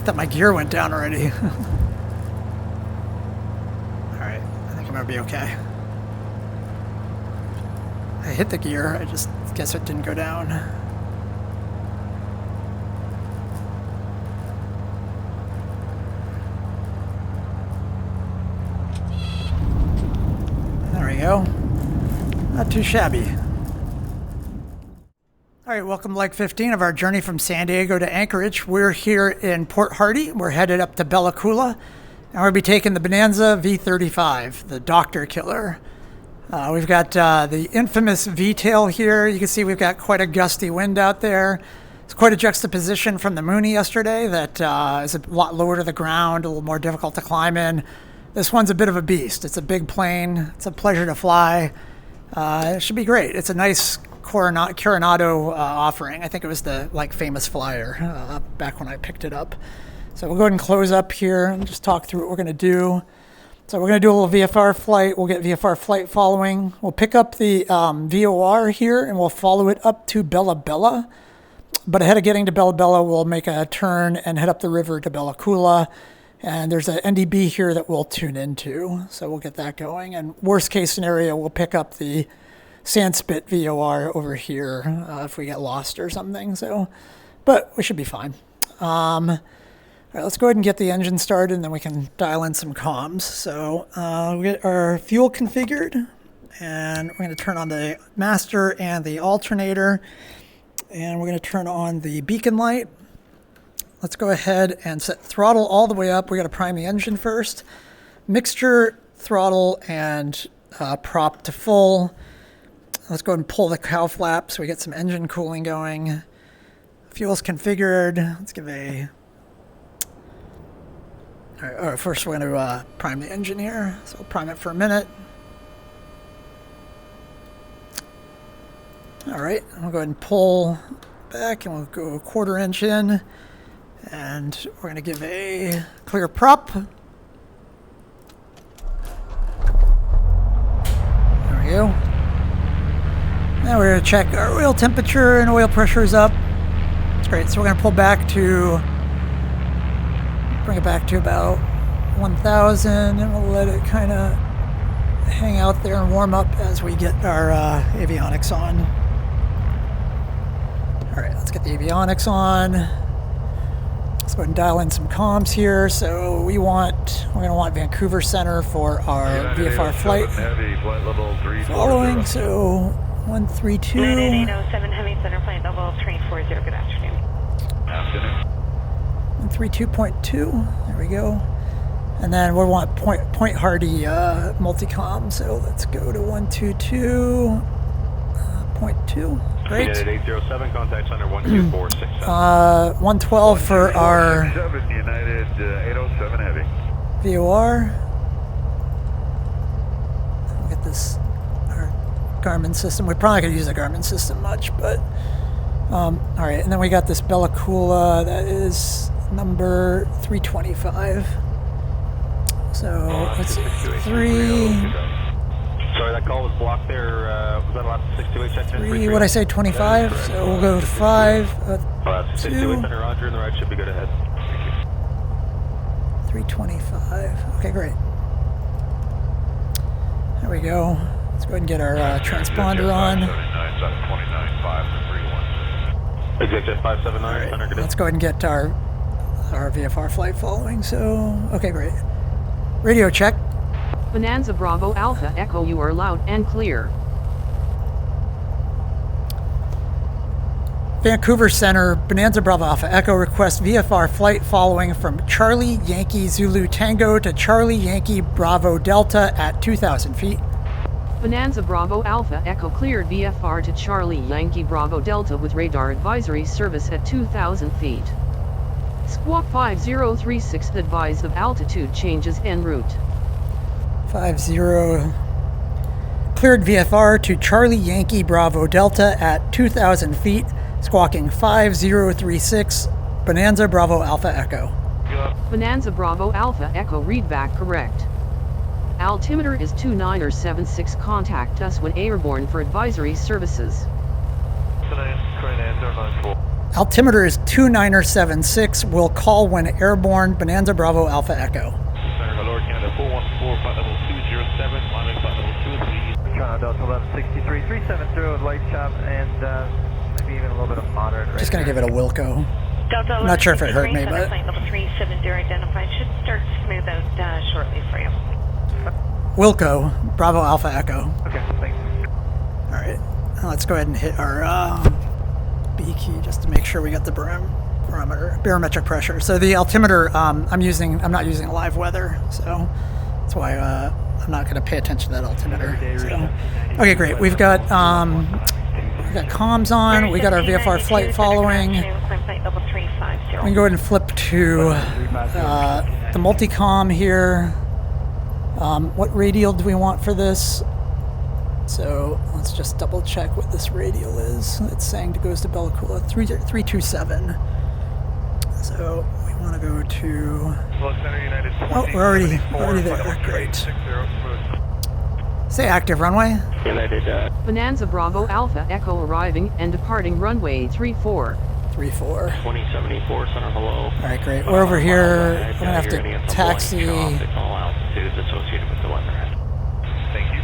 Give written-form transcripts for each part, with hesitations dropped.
thought my gear went down already. Alright, I think I'm gonna be okay. I hit the gear, I just guess it didn't go down. There we go. Not too shabby. All right, welcome to leg 15 of our journey from San Diego to Anchorage. We're here in Port Hardy. We're headed up to Bella Coola, and we'll be taking the Bonanza V35, the Doctor Killer. We've got the infamous V-tail here. You can see we've got quite a gusty wind out there. It's quite a juxtaposition from the Mooney yesterday that is a lot lower to the ground, a little more difficult to climb in. This one's a bit of a beast. It's a big plane. It's a pleasure to fly. It should be great. It's a nice Coronado offering. I think it was the famous flyer back when I picked it up. So we'll go ahead and close up here and just talk through what we're going to do. So we're going to do a little VFR flight. We'll get VFR flight following. We'll pick up the VOR here and we'll follow it up to Bella Bella. But ahead of getting to Bella Bella, we'll make a turn and head up the river to Bella Coola. And there's an NDB here that we'll tune into. So we'll get that going. And worst case scenario, we'll pick up the Sandspit VOR over here if we get lost or something. So, but we should be fine. All right, let's go ahead and get the engine started, and then we can dial in some comms. So we'll get our fuel configured, and we're going to turn on the master and the alternator, and we're going to turn on the beacon light. Let's go ahead and set throttle all the way up. We got to prime the engine first. Mixture, throttle, and prop to full. Let's go ahead and pull the cow flap so we get some engine cooling going. Fuel's configured. Let's give a... All right, first we're going to prime the engine here. So we'll prime it for a minute. All right, we'll go ahead and pull back and we'll go a quarter inch in. And we're going to give a clear prop. There we go. Now we're going to check our oil temperature and oil pressure is up. That's great. So we're going to pull back to, bring it back to about 1,000, and we'll let it kind of hang out there and warm up as we get our avionics on. All right, let's get the avionics on. Let's go ahead and dial in some comms here. So we're going to want Vancouver Center for our VFR flight following. So 132. 9807 Heavy Center flight level 340. Good afternoon. Afternoon. 132.2. There we go. And then we want Point Hardy multicom. So let's go to 122.2. Great. United 807, contacts under 12467. 112 for our United 807 Heavy. VOR. We'll get this, our Garmin system. We're probably going to use the Garmin system much, but all right. And then we got this Bella Coola. That is number 325. So let's see, 3. Sorry, that call was blocked there. Was that about 628 check 3, what'd I say, 25? So we'll go to 5. 628 Center, Roger, and the right should be good ahead. 325. Okay, great. There we go. Let's go ahead and get our transponder on. Executive 579, Right, let's go ahead and get our VFR flight following. So, okay, great. Radio check. Bonanza Bravo Alpha Echo, you are loud and clear. Vancouver Center, Bonanza Bravo Alpha Echo requests VFR flight following from Charlie Yankee Zulu Tango to Charlie Yankee Bravo Delta at 2,000 feet. Bonanza Bravo Alpha Echo cleared VFR to Charlie Yankee Bravo Delta with radar advisory service at 2,000 feet. Squawk 5036 advised of altitude changes en route. 50. Cleared VFR to Charlie Yankee Bravo Delta at 2,000 feet, squawking 5036, Bonanza Bravo Alpha Echo. Bonanza Bravo Alpha Echo, readback correct. Altimeter is 2976, contact us when airborne for advisory services. Altimeter is 2976. We'll call when airborne. Bonanza Bravo Alpha Echo. Center Lower Canada 414, flight level 207, landing flight level 23. China Delta 1163, 370 with light chop and maybe even a little bit of moderate. Just going to give it a Wilco. Delta I'm not sure if it hurt me, but... Flight level 370 identified. Should start to smooth out shortly for you. Wilco, Bravo Alpha Echo. Okay, thanks. All right, now let's go ahead and hit our B key just to make sure we got the barometric pressure. So the altimeter, I'm not using live weather, so that's why I'm not going to pay attention to that altimeter. So, okay, great. We've got comms on. We got our VFR flight following. We can go ahead and flip to the multicom here. What radial do we want for this? So let's just double check what this radial is. It's saying it goes to Bella Coola 327. So we want to go to. Oh, we're already there. Great. Say active runway. Bonanza Bravo Alpha Echo arriving and departing runway 34. 2074 center hello. All right, great. We're over here. We're gonna have to taxi. All altitudes associated with the weather. Thank you.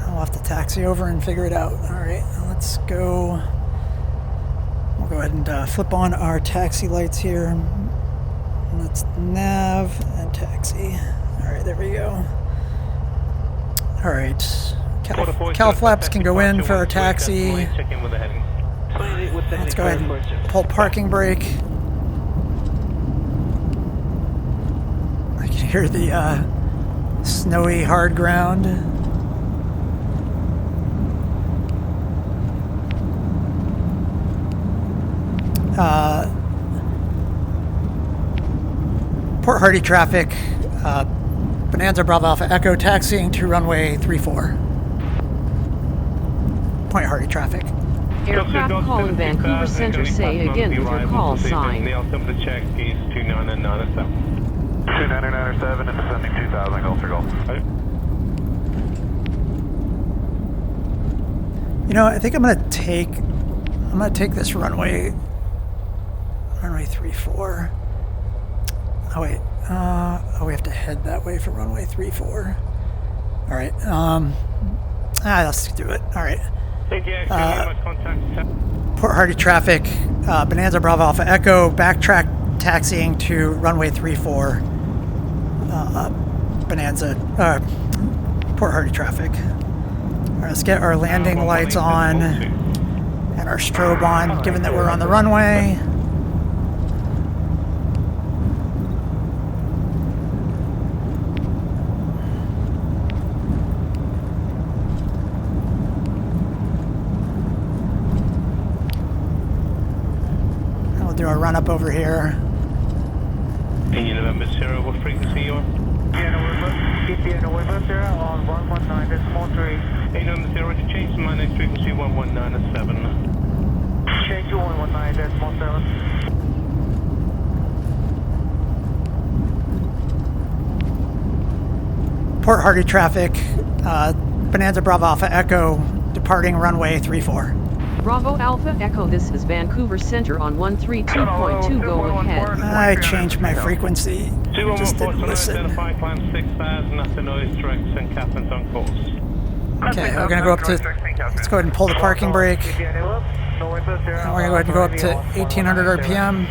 I'll have to taxi over and figure it out. All right, let's go. We'll go ahead and flip on our taxi lights here. Let's nav and taxi. All right, there we go. All right. Cal flaps can go in for our taxi. Let's go ahead and pull parking brake. I can hear the snowy hard ground. Port Hardy traffic. Bonanza Bravo Alpha Echo taxiing to runway 34. Point Hardy traffic. Aircraft calling Vancouver Center, say again with your call sign. The altimeter check is 29997. 29997 and descending 2000 Gulf for Gulf. You know, I think I'm gonna take this runway 34. Oh wait, we have to head that way for runway 34. All right, let's do it. All right. Port Hardy traffic, Bonanza Bravo Alpha Echo, backtrack taxiing to runway 34, Port Hardy traffic. All right, let's get our landing lights on and our strobe on, given that we're on the runway. Do a run up over here. Indian November 0, what frequency you on? Indian November 0 on 119.3. Indian November 0, to change my next frequency 119.7. Change to 119.7. Port Hardy traffic, Bonanza Bravo Alpha Echo, departing runway 34. Bravo Alpha Echo, this is Vancouver Center on 132.2, go ahead. I changed my frequency. Just didn't listen. Okay, we're going to go up to, let's go ahead and pull the parking brake. And we're going to go ahead and go up to 1800 RPM.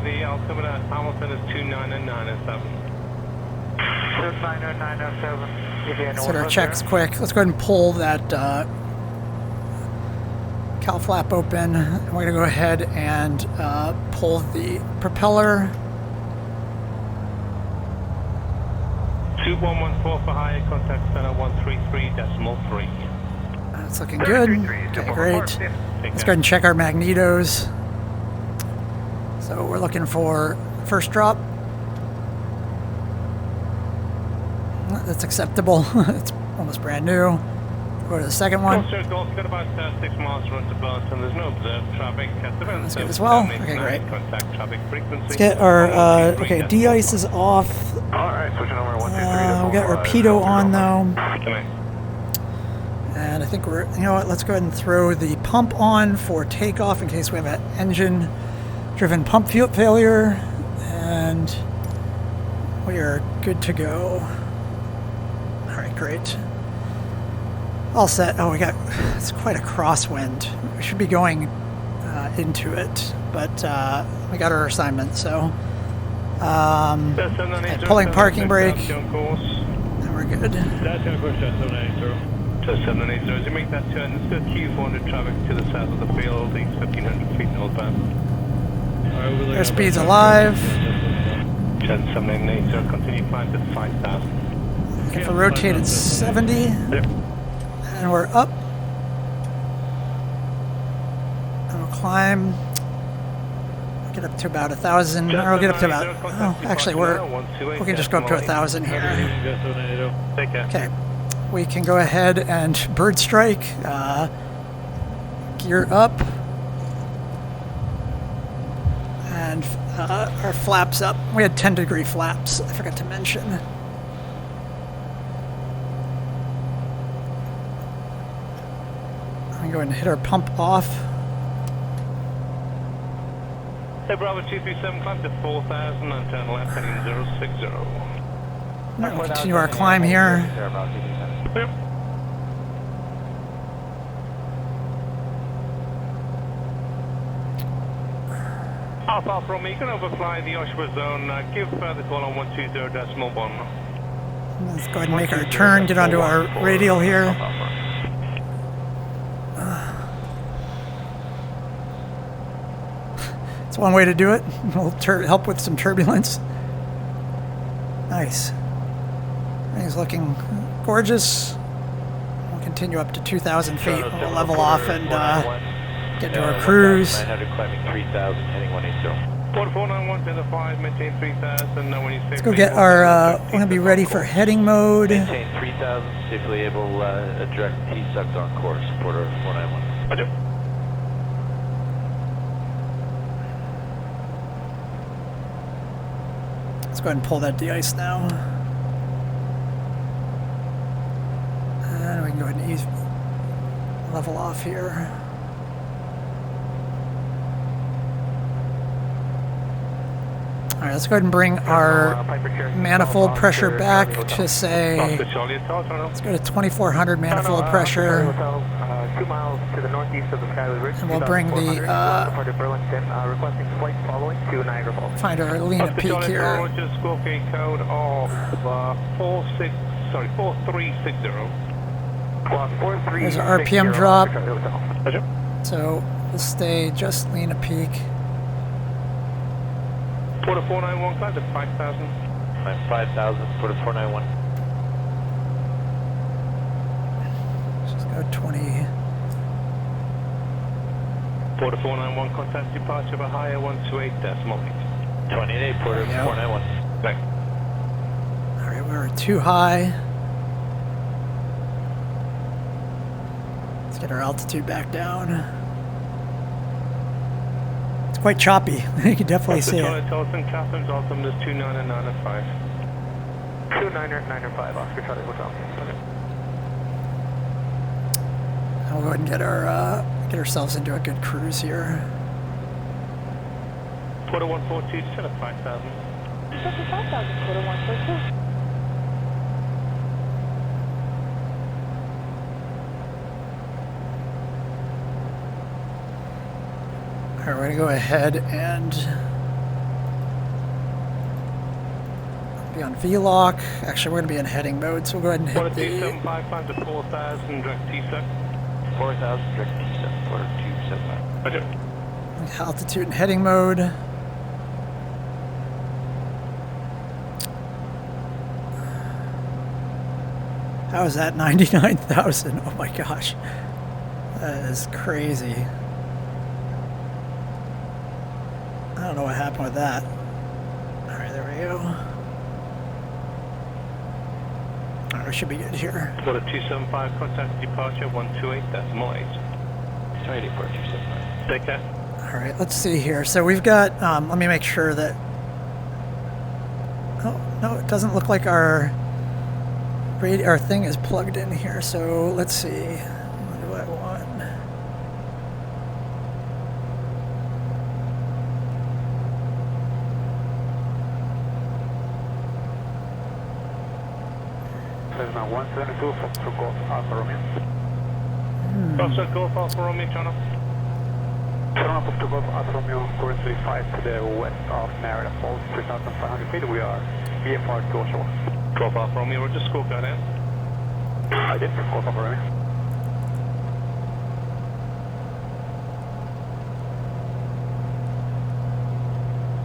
The altimeter Hamilton is 29997. Let's hit our checks quick. Let's go ahead and pull that cowl flap open. And we're going to go ahead and pull the propeller. 2114 for higher, contact center 133.3. That's looking good. Okay, great. Let's go ahead and check our magnetos. So we're looking for first drop. That's acceptable. It's almost brand new. Go to the second one. Got about 6 miles run to Burlington. There's no observed traffic. That's good as well. Okay, great. Let's get our, okay, de-ice is off. Alright, switching over 123. We got our pitot on though. And I think we're, you know what, let's go ahead and throw the pump on for takeoff in case we have an engine-driven pump failure. And we are good to go. All right, great. All set. Oh, it's quite a crosswind. We should be going into it, but we got our assignment, so and pulling parking brake, and we're good. That's going to push that 780. To 780, as you make that turn, it's still Q400 traffic to the south of the field, it's 1500 feet northbound. Airspeed's alive. 780, continue climb to 5,000. If we rotate at 70, Yep. and we're up. And we'll climb. Get up to about 1,000, or we'll get up to about, oh, actually we can just go up to 1,000 here. Okay, we can go ahead and bird strike, gear up, and our flaps up. We had 10-degree flaps, I forgot to mention. I'm going to go ahead and hit our pump off. Hey, Bravo 237, climb to 4,000 and turn left heading 060. We'll continue our climb here. Yep. Alpha from me, you can overfly the Oshawa zone. Give the call on 120.1. Let's go ahead and make our turn, get onto our radial here. It's one way to do it. We'll help with some turbulence. Nice. Everything's looking gorgeous. We'll continue up to 2,000 feet. We'll level off and get to our cruise. 900 climbing 3,000, heading 180. 4491 to the 5, maintain 3,000. Let's go get our, we're going to be ready for heading mode. Maintain 3,000, safely able direct T-Sucked on course, Porter 491. Roger. Let's go ahead and pull that de-ice now. And we can go ahead and level off here. Alright, let's go ahead and bring our manifold pressure back to say, let's go to 2,400 manifold pressure. 2 miles to the northeast of the Skyway Ridge. And we'll bring the, departed Burlington, requesting flight following to Niagara Falls. find our Lena peak here. Just Scorpion code of 4360. There's our RPM drop. So we'll stay just Lena peak. Porter 491, climb to 5,000. Climb 5,000, Porter 491. Just go 20. Porter 491, contact departure of higher 128.8. 28, Porter 491. Thanks. Alright, we were too high. Let's get our altitude back down. It's quite choppy. You can definitely see it. Tulsa, Catherine's altimeter is 29905. 29905, Oscar Charlie Hotel. We'll go ahead and get our get ourselves into a good cruise here. Porter 142, set at 5,000. 5,000, Porter 142. Alright, we're going to go ahead and be on V-lock. Actually, we're going to be in heading mode, so we'll go ahead and hit Porter the 275, climb to 4,000, direct T-Suck. 4,000, direct T-Suck, Porter 275. Roger. altitude and heading mode. How is that 99,000? Oh my gosh. That is crazy. I don't know what happened with that. Alright, there we go. Alright, we should be good here. Porter 275, contact departure 128, that's Molly. 28, Porter 275. Take care. Alright, let's see here. So we've got, let me make sure that, oh, no, it doesn't look like our Our thing is plugged in here, so let's see. What do I want? Cessna 172 for Golf Alpha Romeo. Also Golf Alpha Romeo, Toronto. Toronto to Golf Alpha Romeo, course 35 to the west of Narita Falls, 3,500 feet. We are VFR to shore. Golf Alpha Romeo, we're just scope that in. I did for Golf Alpha Romeo.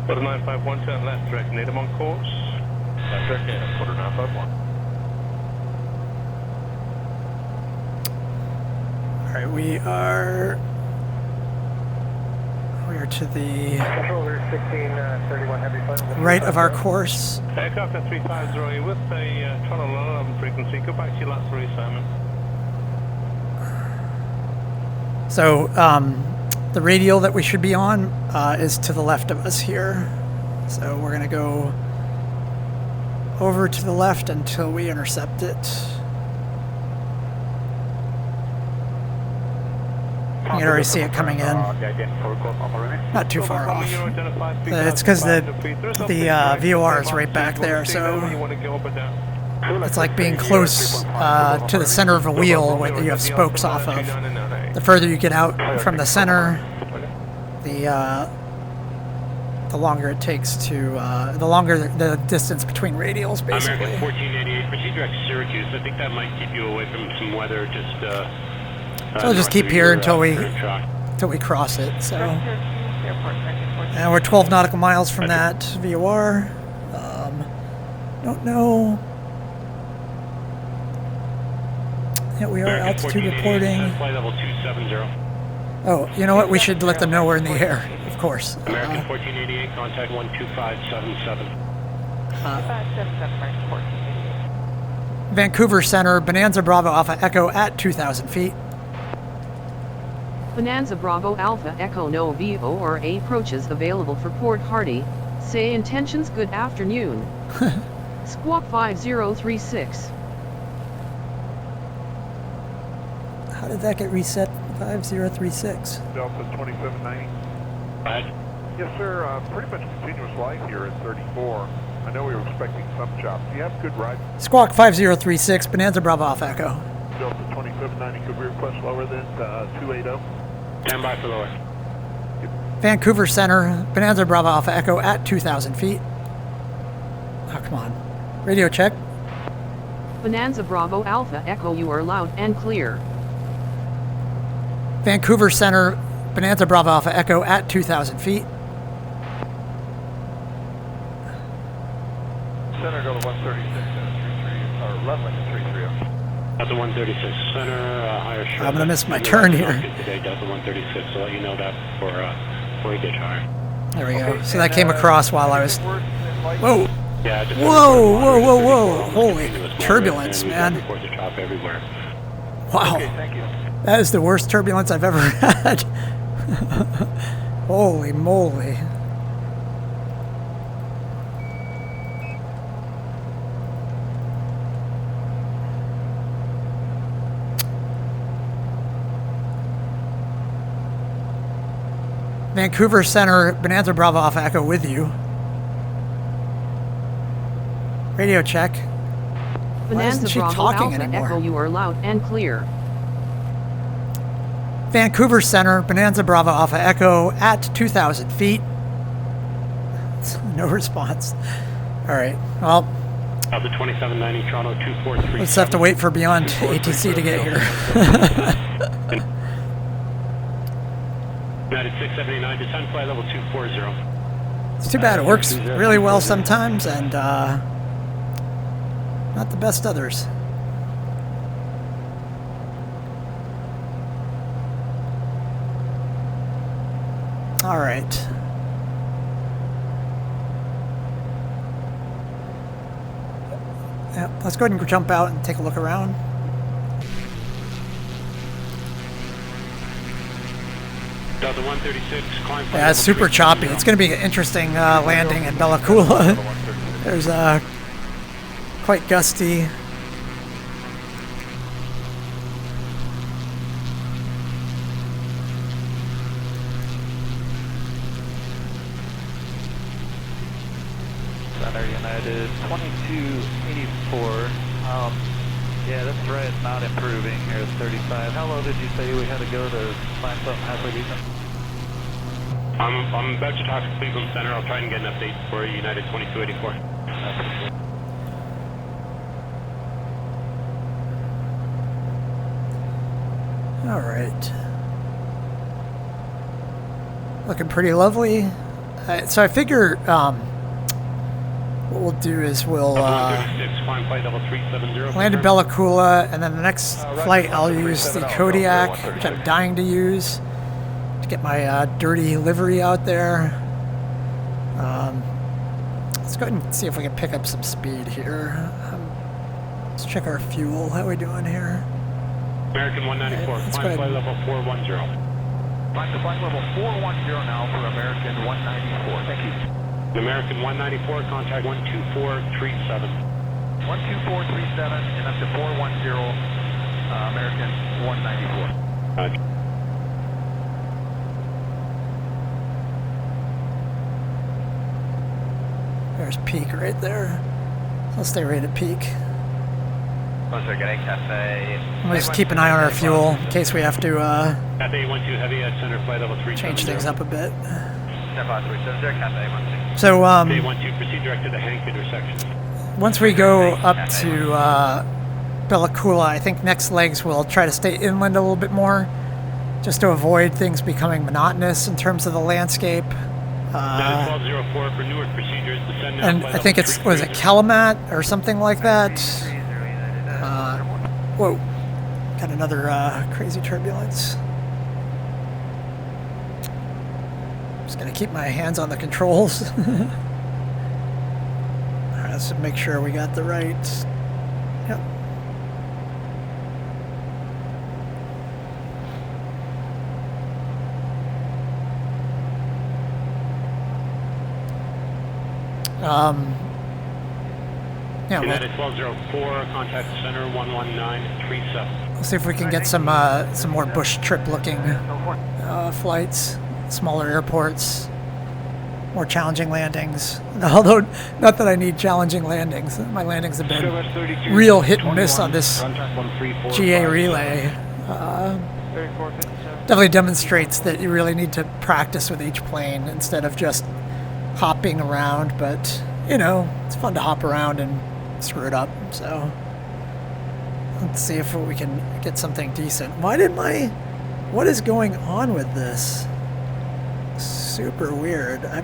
Quarter 951, turn left, direct native on course. Left direct native, quarter 951. All right, we are to the Controller 1631 heavy flight. right of our course. Aircraft at 350 with a throttle low frequency. Go back to your last reassignment. So the radial that we should be on is to the left of us here. So we're going to go over to the left until we intercept it. You can already see it coming in. Not too far off. It's because the VOR is right back there, so it's like being close to the center of a wheel that you have spokes off of. The further you get out from the center, the longer it takes to, the longer the distance between radials, basically. American 1488, proceed direct to Syracuse. I think that might keep you away from some weather. So we'll just keep here until we cross it. So, and we're 12 nautical miles from that VOR. Don't know. Yeah, we are altitude reporting. Flight level 270. Oh, you know what? We should let them know we're in the air, of course. American 1488, contact 12577. 577, American 1488. Vancouver Center, Bonanza Bravo Alpha Echo at 2,000 feet. Bonanza Bravo Alpha Echo no VOR approaches available for Port Hardy. Say intentions good afternoon. Squawk 5036. How did that get reset? 5036. Delta 2790. Yes, sir. Pretty much continuous light here at 34. I know we were expecting some chops. Do you have good ride? Squawk 5036, Bonanza Bravo Alpha Echo. Delta 2790. Could we request lower than 280? Stand by for lower. Vancouver Center, Bonanza Bravo Alpha Echo at 2,000 feet. Oh, come on. Radio check. Bonanza Bravo Alpha Echo, you are loud and clear. Vancouver Center, Bonanza Bravo Alpha Echo at 2,000 feet. Center, go to 136 and 33, or left like a 330. Delta 136 Center, higher short. I'm going to miss my turn here. Today, Delta 136, so let you know that before we get higher. There we go. So that came across while I was... Whoa! Yeah, Whoa, whoa, whoa, whoa. Holy turbulence, man. Reports of chop everywhere. Wow. Okay, thank you. That is the worst turbulence I've ever had. Holy moly. Vancouver Center, Bonanza Bravo Alpha Echo with you. Radio check. Why isn't Bonanza she Bravo talking Alpha anymore? Echo, you are loud and clear. Vancouver Center, Bonanza Bravo Alpha Echo at 2,000 feet. No response. All right. Well, Delta 2790, Toronto 2437. let's have to wait for beyond ATC to get here. United 679, descend flight level 240. It's too bad. It works really well sometimes and not the best others. All right. Yep, let's go ahead and jump out and take a look around. Delta 136, climb flight Yeah, it's level super 370. choppy. It's going to be an interesting landing in Bella Coola. There's quite gusty. Center, United 2284. Yeah, that's right, not improving here at 35. How low did you say we had to go to find something halfway decent? I'm about to talk to Cleveland Center. I'll try and get an update for United 2284. All right. Looking pretty lovely. So I figure what we'll do is we'll land in Bella Coola, and then the next flight I'll use the Kodiak, which I'm dying to use, to get my dirty livery out there. Let's go ahead and see if we can pick up some speed here. Let's check our fuel. How are we doing here? American 194, Let's climb go flight ahead. level 410. Climb to flight level 410 now for American 194. Thank you. American 194, contact 12437. 12437 and up to 410, American 194. There's peak right there. So I'll stay right at peak. I'm gonna just keep an eye on our fuel in case we have to Cafe 12 heavy at center flight level 370. change things up a bit. Cafe So 12, proceed direct to the Hank intersection. once we go up to Bella Coola, I think next legs we'll try to stay inland a little bit more, just to avoid things becoming monotonous in terms of the landscape. 1204 for Newark procedures. Descend now And flight I think level it's, was it 330. Calumet or something like that? Whoa, got another crazy turbulence. Just gonna keep my hands on the controls. All right, let's make sure we got the right. Yep. Yeah, United 1204, contact center 11937. we'll see if we can get some more bush trip looking flights, smaller airports, more challenging landings. Although, not that I need challenging landings. My landings have been real hit and miss on this GA relay. Definitely demonstrates that you really need to practice with each plane instead of just hopping around, but you know, it's fun to hop around and screw it up. So let's see if we can get something decent. What is going on with this? Super weird. I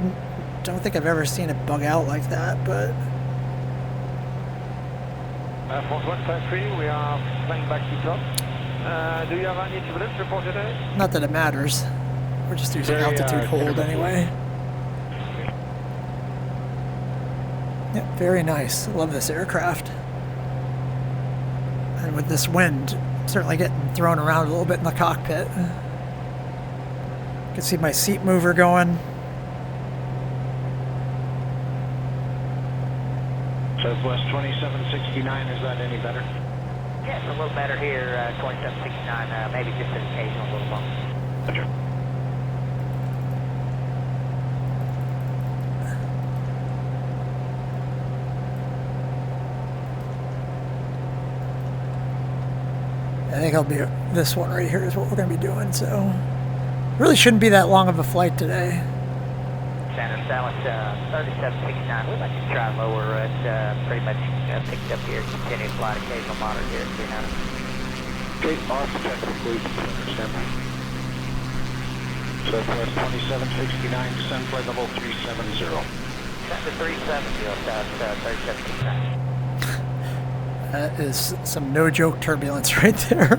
don't think I've ever seen it bug out like that, but Force 153, we are flying back to top. Do you have any turbulence report today? not that it matters. We're just using altitude hold anyway. Yep, very nice. Love this aircraft. And with this wind, certainly getting thrown around a little bit in the cockpit. You can see my seat mover going. Southwest 2769, is that any better? Yes, a little better here, 2769, maybe just an occasional little bump. Roger. I think I'll be this one right here is what we're going to be doing. So really shouldn't be that long of a flight today. Center Dallas 3769, we'd like to try lower it, pretty much picked up here, continue flight, occasional monitor here at 300. Gate off, check for Cleveland Center, stand by. Southwest 2769, descend flight level 370. Descend to 370, South 3769. That is some no joke turbulence right there.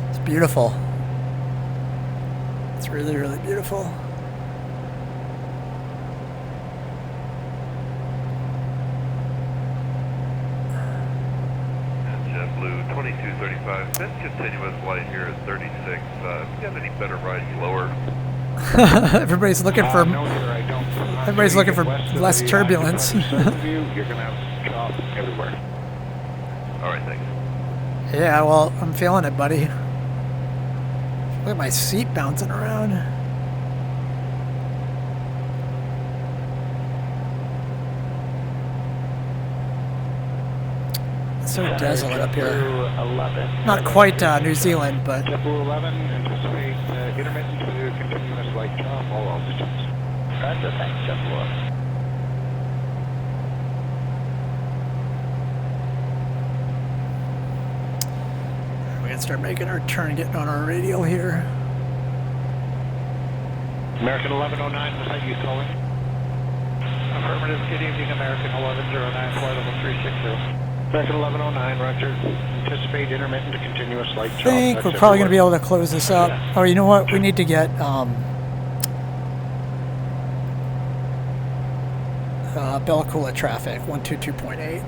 It's beautiful. It's really, really beautiful. JetBlue 2235, this continuous flight here at 36. Do you have any better rides lower? Everybody's looking for. No, sir, I don't. Everybody's looking for less turbulence. You're going to have chop everywhere. All right, thanks. Yeah, well, I'm feeling it, buddy. Look at my seat bouncing around. So desolate up here. 11. Not quite New Zealand, but JetBlue 11, anticipate intermittent to continuous light chop, all altitudes. Roger, thanks, JetBlue 11. we can start making our turn, getting on our radial here. American 1109, was that you calling? Affirmative, good evening, American 1109, flight level 360. American 1109, roger. Anticipate intermittent to continuous light chop. I think we're probably going to be able to close this up. Oh, you know what? We need to get Bella Coola traffic, 122.8.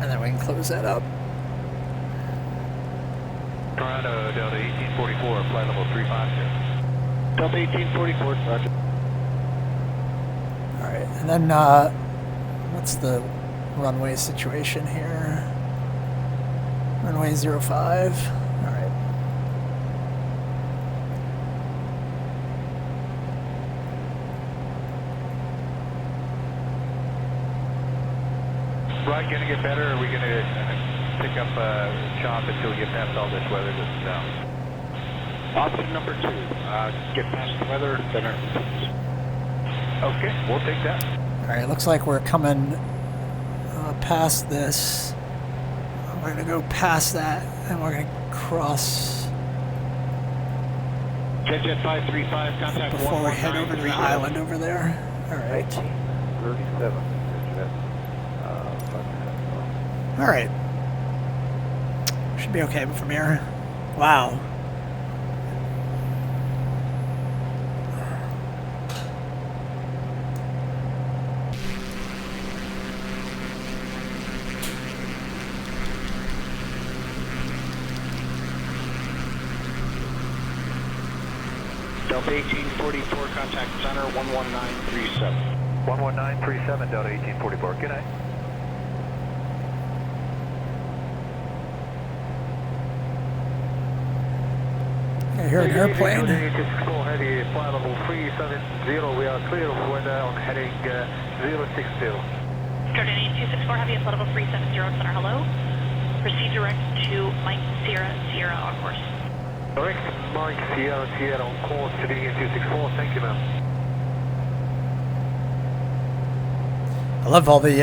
And then we can close that up. Toronto, Delta 1844, flight level 350. Delta 1844, roger. Alright, and then what's the runway situation here? Runway 05. Alright. Right, gonna get better, or are we gonna pick up chop until we get past all this weather that's down? Option number 2, get past the weather, then Okay, we'll take that. Alright, looks like we're coming past this. We're going to go past that, and we're going to cross Jet 535, contact before we head over to the island over there. Alright. 37. Alright. Should be okay from here. Wow. Delta 1844, contact center 11937. 11937, Delta 1844, good night. I hear an airplane. Heavy, flight level 370, we are clear of weather on heading 060. Jordan 8264, heavy, flight level 370, center, hello. Proceed direct to Mike Sierra, Sierra on course. Direct Mike Sierra, Sierra on course to the 8264, thank you, ma'am. I love all the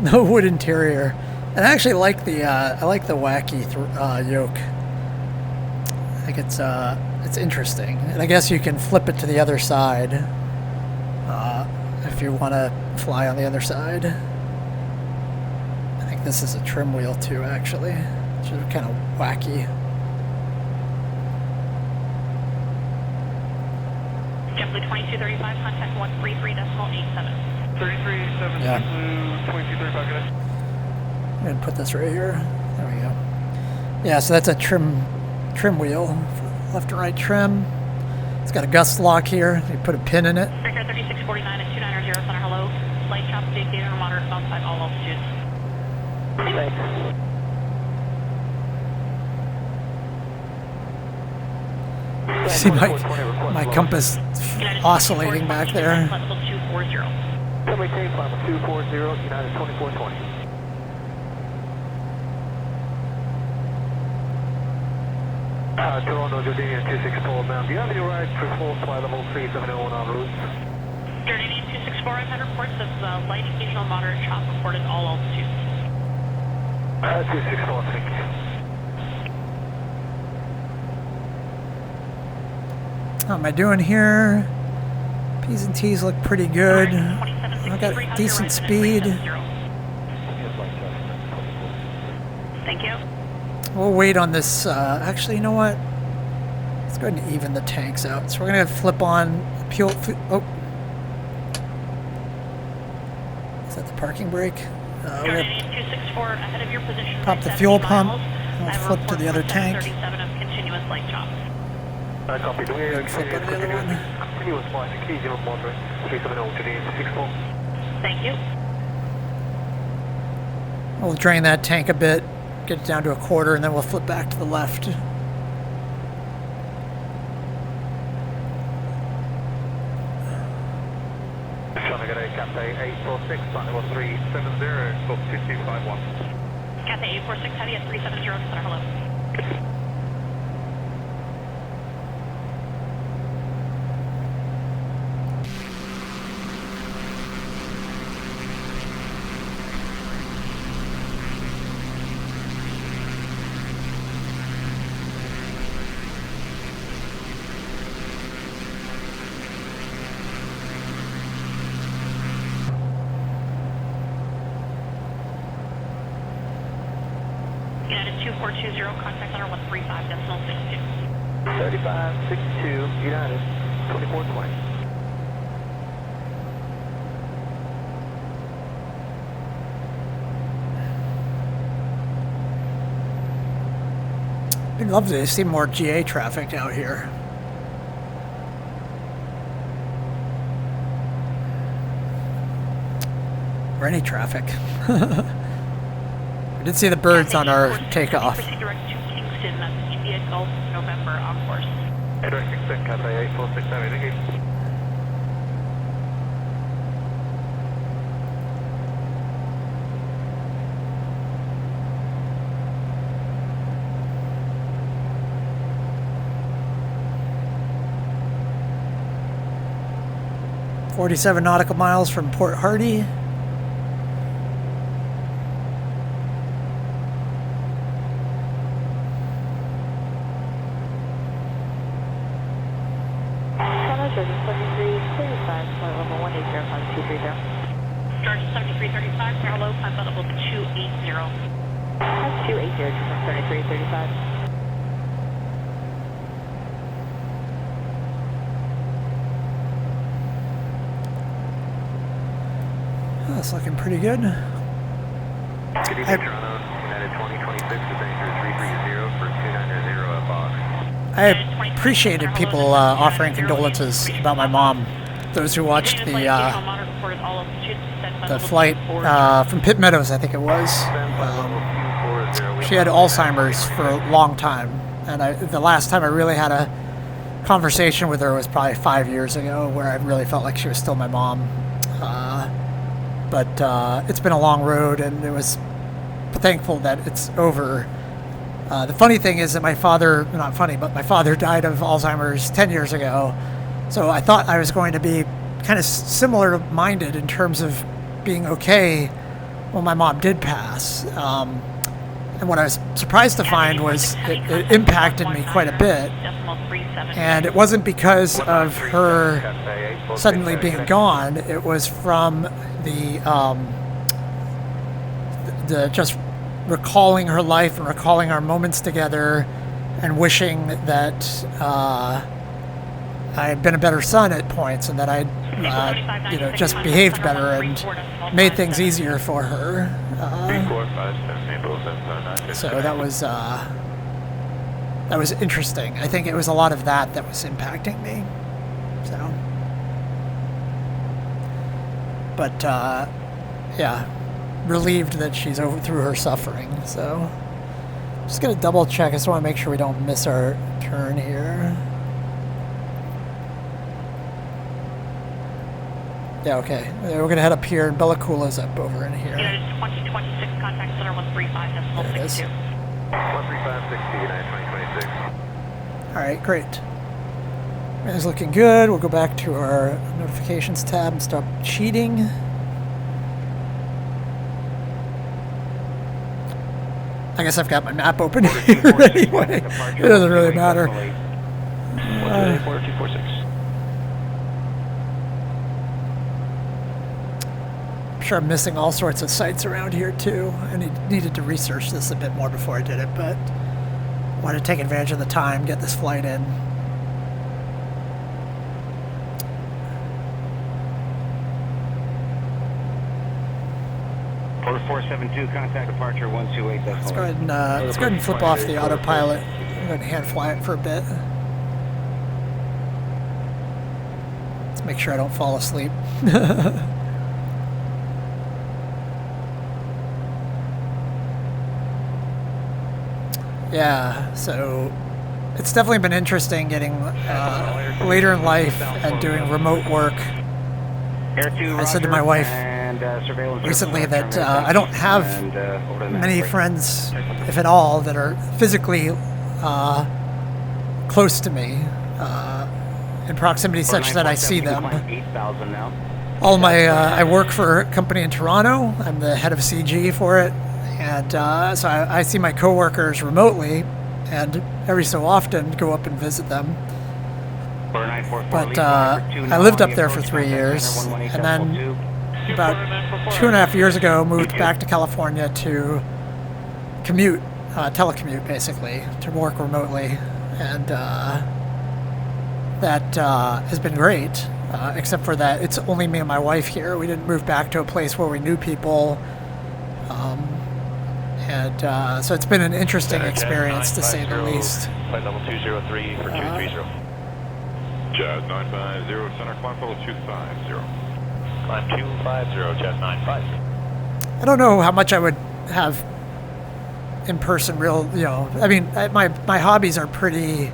the wood interior, and I actually like the wacky yoke. I think it's interesting, and I guess you can flip it to the other side if you want to fly on the other side. I think this is a trim wheel too, actually, which is kind of wacky. JetBlue 2235, contact 133.87. 3387, Yeah. JetBlue 2235, good night. I'm gonna put this right here. There we go. Yeah, so that's a trim wheel, left and right trim. It's got a gust lock here. You put a pin in it. Breaker 3649 at 290 center, hello. Light chop, indicator, moderate, outside, all altitudes. Thanks. See my compass oscillating back there. Flight level 240. Subway K, flight level 240, United 2420. Toronto, Jordanian 264, ma'am. Do you have any right for full flight level 371 en route? Jordanian 264, I've had reports of light, occasional, moderate chop reported all altitudes. 264, thank you. How am I doing here? P's and T's look pretty good. I got decent speed. Thank you. We'll wait on this. Actually, you know what? Let's go ahead and even the tanks out. So we're gonna flip on fuel. Oh, is that the parking brake? We're gonna 264 ahead of your position. pop the fuel pump. And we'll flip to the other tank. 37 of continuous light chop. Copy. Do we Flip on the other one. continuous flight, key 0 moderate, 370 to the 264. Thank you. We'll drain that tank a bit, get it down to a quarter, and then we'll flip back to the left. 846 on level 370, go 2251. Cathay 846 Heavy at 370 center, hello. United 2420, contact center 135.62. 3562, United, 2420. I'd love to see more GA traffic out here. Or any traffic. I did see the birds on our takeoff. Proceed direct to Kingston, that's India Gulf, November, on course. Direct Kingston, Cathay 846 Heavy, thank you. .47 nautical miles from Port Hardy. Georgia 7335, clear low, climb level 280. That's 280, 7335. That's looking pretty good. Good evening, Toronto. United 2026 to Danger 330 for 290 at box. I appreciated people offering condolences about my mom. Those who watched the flight from Pitt Meadows, I think it was. She had Alzheimer's for a long time, and the last time I really had a conversation with her was probably 5 years ago, where I really felt like she was still my mom. But it's been a long road, and it was thankful that it's over. The funny thing is that my father, not funny, but my father died of Alzheimer's 10 years ago. So I thought I was going to be kind of similar-minded in terms of being okay when my mom did pass. And what I was surprised to find was it impacted me quite a bit. And it wasn't because of her suddenly being gone. It was from the just recalling her life and recalling our moments together and wishing that I had been a better son at points, and that I'd just behaved better and made things easier for her. So that was interesting. I think it was a lot of that was impacting me. So, but yeah, relieved that she's over through her suffering. So, just gonna double check. I just want to make sure we don't miss our turn here. Yeah, okay. We're going to head up here, and Bella Coola's up over in here. United 2026, contact center 135.62. 13560, United 2026. Alright, great. Everything's looking good. We'll go back to our notifications tab and stop cheating. I guess I've got my map open here anyway. It doesn't really matter. 246. I'm sure I'm missing all sorts of sites around here too. I needed to research this a bit more before I did it, but I wanted to take advantage of the time, get this flight in. Order 472, contact departure 128. Let's go ahead and flip off the autopilot. I'm going to hand fly it for a bit. Let's make sure I don't fall asleep. Yeah, so it's definitely been interesting getting later in life and doing remote work. I said to my wife, and surveillance recently that I don't have many friends, if at all, that are physically close to me, in proximity such that I see them. All my, I work for a company in Toronto. I'm the head of CG for it, and so I see my coworkers remotely, and every so often go up and visit them. But I lived up there for 3 years, and then about 2.5 years ago moved back to California to commute, telecommute basically, to work remotely, and that has been great, except for that it's only me and my wife here. We didn't move back to a place where we knew people, and so it's been an interesting experience to say the least. Flight level 203 for 230. Jazz 950, center climb level 250. Climb 250, Jazz 950. I don't know how much I would have in person real, you know, I mean, my hobbies are pretty,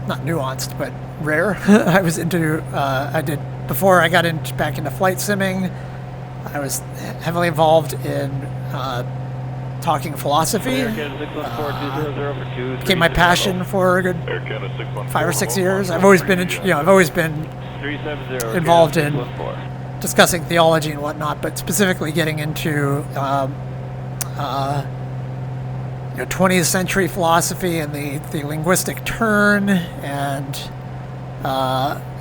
not nuanced, but rare. I was into, before I got back into flight simming, I was heavily involved in talking philosophy. Became my passion for a good 5 or 6 years. I've always been, involved in discussing theology and whatnot, but specifically getting into 20th century philosophy and the linguistic turn, and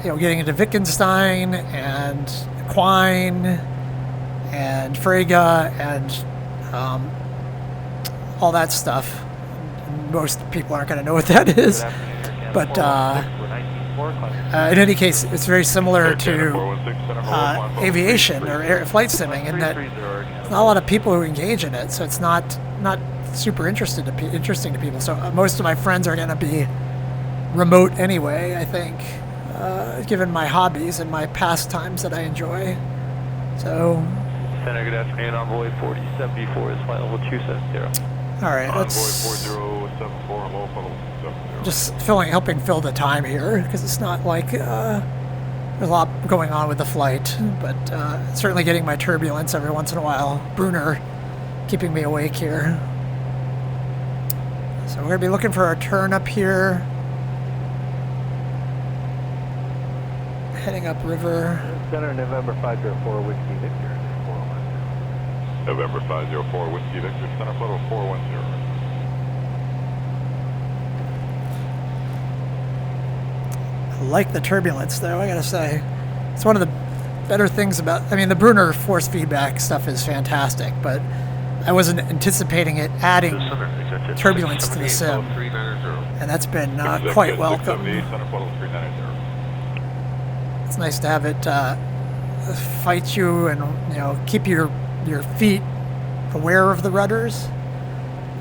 getting into Wittgenstein and Quine and Frege and all that stuff. Most people aren't going to know what that is, but in any case, it's very similar to aviation or flight simming in that there's not a lot of people who engage in it, so it's not super interesting to people. So most of my friends are going to be remote anyway, I think, given my hobbies and my pastimes that I enjoy. So. Center, good afternoon. Envoy 4074 is flight level 270. All right, let's just helping fill the time here, because it's not like there's a lot going on with the flight, but certainly getting my turbulence every once in a while. Brunner keeping me awake here. So we're going to be looking for our turn up here. Heading up river. Center, November 504, Whiskey Victor. November 504, Whiskey Victor, center level 410. I like the turbulence, though, I gotta say. It's one of the better things about, I mean, the Brunner force feedback stuff is fantastic, but I wasn't anticipating it adding turbulence to the sim, and that's been quite welcome. It's nice to have it fight you and, keep your feet aware of the rudders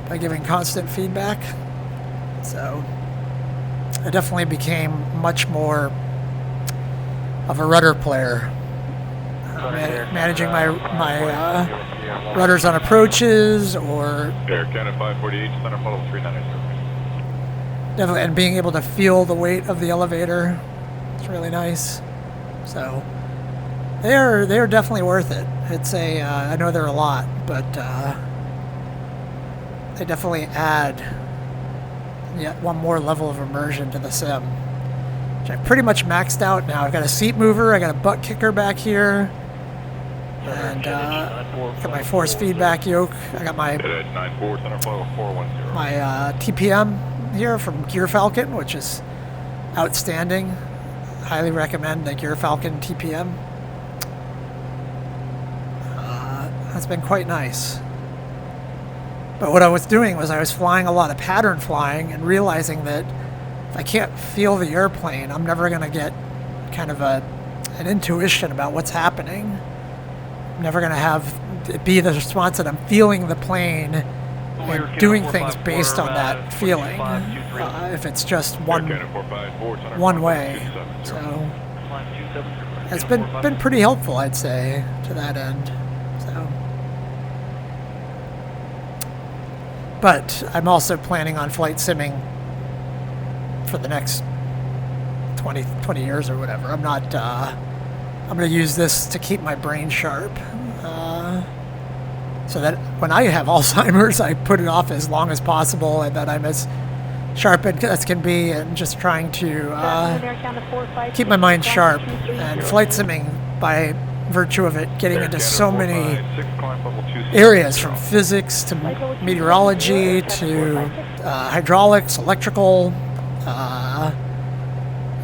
by giving constant feedback. So I definitely became much more of a rudder player, managing my rudders on approaches, or Air Canada 548, center follow 390. Definitely, and being able to feel the weight of the elevator. It's really nice. So they're definitely worth it. It's I know they're a lot, but they definitely add yet one more level of immersion to the sim, which I've pretty much maxed out now. I've got a seat mover, I got a butt kicker back here, and got my force feedback yoke. I got my TPM here from Gear Falcon, which is outstanding. Highly recommend the Gear Falcon TPM. That's been quite nice. But what I was doing was I was flying a lot of pattern flying and realizing that if I can't feel the airplane, I'm never going to get kind of an intuition about what's happening. I'm never going to have it be the response that I'm feeling the plane and doing things based on that feeling, if it's just one way. So it's been pretty helpful, I'd say, to that end. So, but I'm also planning on flight simming for the next 20 years or whatever. I'm not I'm going to use this to keep my brain sharp. So that when I have Alzheimer's, I put it off as long as possible, and that I'm as sharp as can be, and just trying to keep my mind sharp. And flight simming, by virtue of it, getting into so many areas, from physics to meteorology to hydraulics, electrical,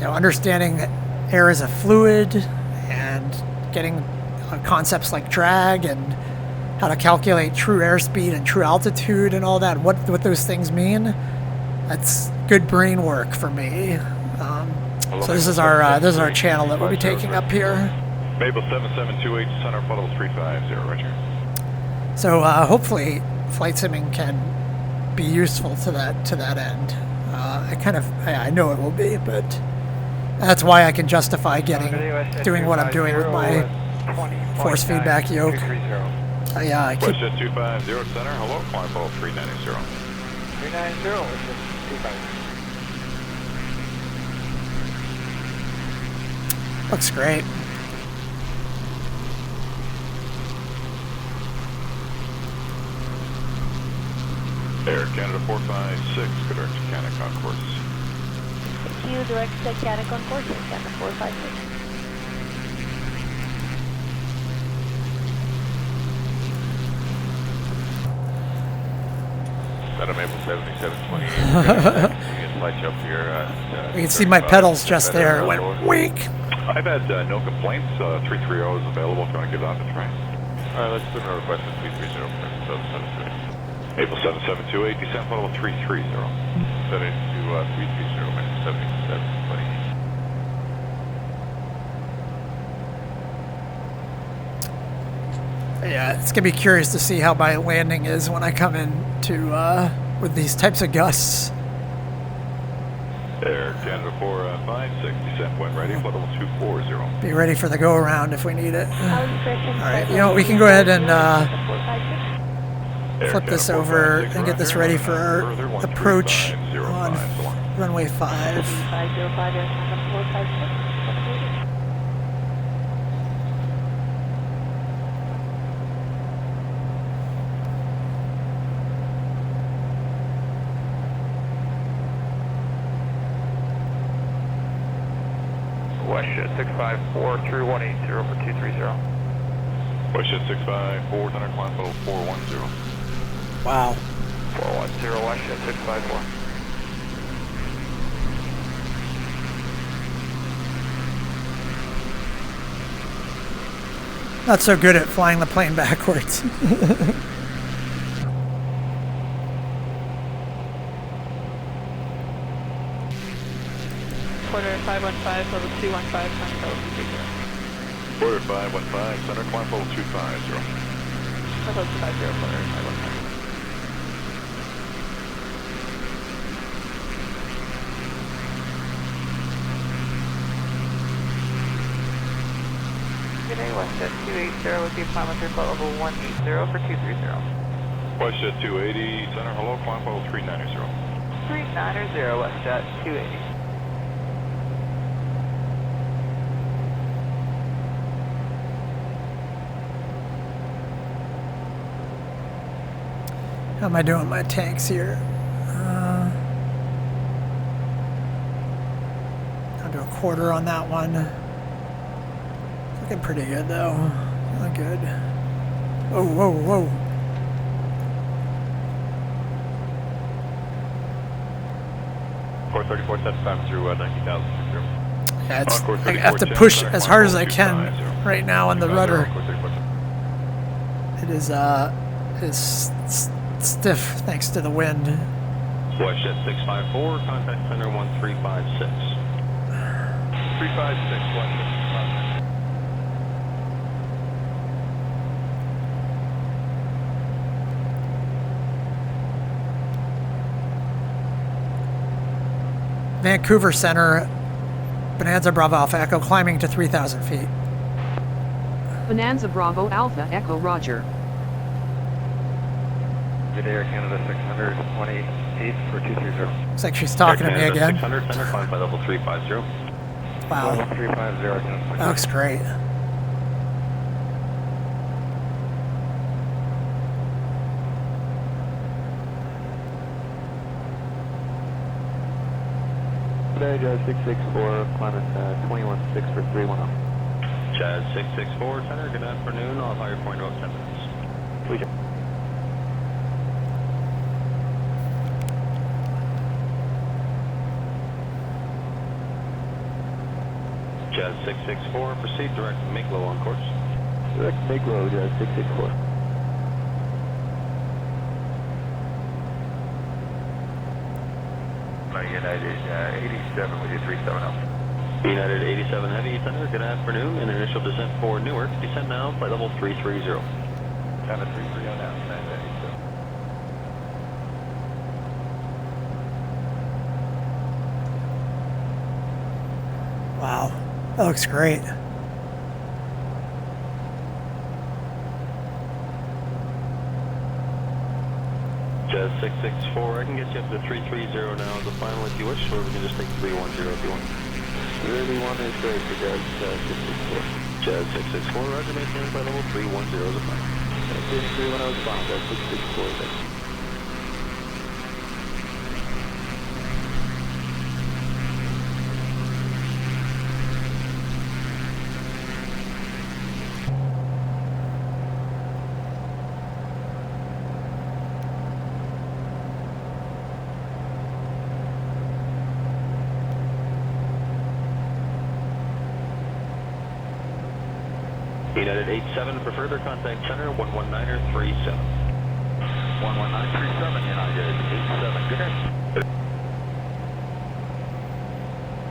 understanding that air is a fluid, and getting concepts like drag and how to calculate true airspeed and true altitude and all that, what those things mean. That's good brain work for me. So this is our channel that we'll be taking up here. Mabel 7728, center level 350, roger. So hopefully flight simming can be useful to that end. I know it will be, but that's why I can justify doing what I'm doing with my force feedback yoke. I keep... Question 250 center, hello, climb level 390. 390, Looks great. Air Canada 456, good direct to Canada on course. Thank you, direct to Canada on course, Canada 456. Mabel 7728. You can see my pedals just there. It went wink. I've had no complaints. 330 is available if you want to give that a try. Alright, let's put another request at 330. Mabel 7728, descent level 330. Set into 330, minus 7720. Yeah, it's gonna be curious to see how my landing is when I come in with these types of gusts. Air Canada 456, descent when ready, level 240. Be ready for the go around if we need it. Alright, we can go ahead and flip this over and get this ready for our approach on runway 5. Westjet 654 through 180 for 230. Westjet 654, center climb level 410. Wow. 410, Westjet 654. Not so good at flying the plane backwards. Quarter 515, level 215, climb level 230. Quarter 515, center climb level 250. Level 250, quarter 515. Good day, Westjet 280 with the telemetry level 180 for 230. Westjet 280, center hello, climb level 390. 390, Westjet 280. How am I doing my tanks here? I'll do a quarter on that one. Looking pretty good though. Feeling good. Whoa, whoa, whoa. Course 3475 through 90,000. Yeah, I have to push as hard as I can right now on the rudder. It is stiff thanks to the wind. Westjet 654, contact center 1356. 356, Westjet. Vancouver Center, Bonanza Bravo Alpha Echo, climbing to 3,000 feet. Bonanza Bravo Alpha Echo, roger. Good Air Canada 600, 188 for 230. Looks like she's talking to me again. 600, center climb by level 350. Wow. Level 350, That looks great. today, Jazz 664, climbing 21.6 for 310. Jazz 664, center, good afternoon. I'll fire point off 10 minutes. Please. Jazz 664, proceed direct to make low on course. Direct to make low, Jazz 664. United 87 with you 370. United 87 Heavy, center, good afternoon. And initial descent for Newark. Descent now, flight level 330. Kind of 330 now, 980. Wow, that looks great. Jazz 664, I can get you up to 330 now as a final if you wish, or we can just take 310 if you want. 331 is great for Jazz 664. Jazz 664, roger, maintain flight level 310 as a final. 310 is fine, Jazz 664 is there. United 87 for further contact center 119er 37. 11937, United 87, good.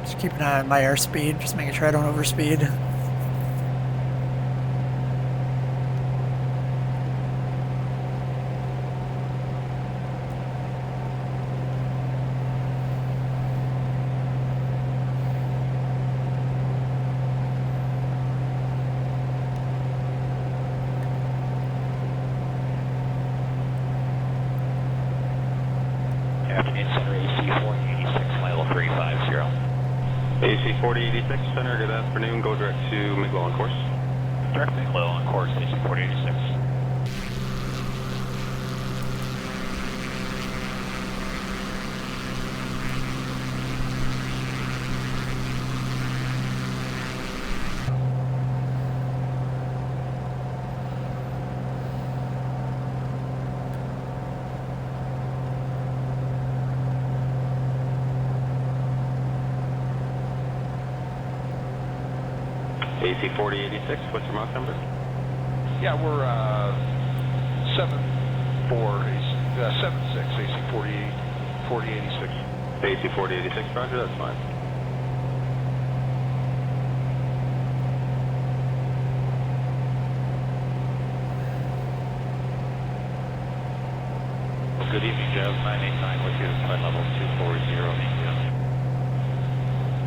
Just keep an eye on my airspeed, just making sure I don't overspeed. AC 4086, center, good afternoon. Go direct to Miglow on course. Direct Miglow on course, AC 4086. AC 4086, what's your Mach number? Yeah, we're 76 AC 4086. AC 4086, roger, that's fine. Good evening, Jazz 989 with you, flight level 240,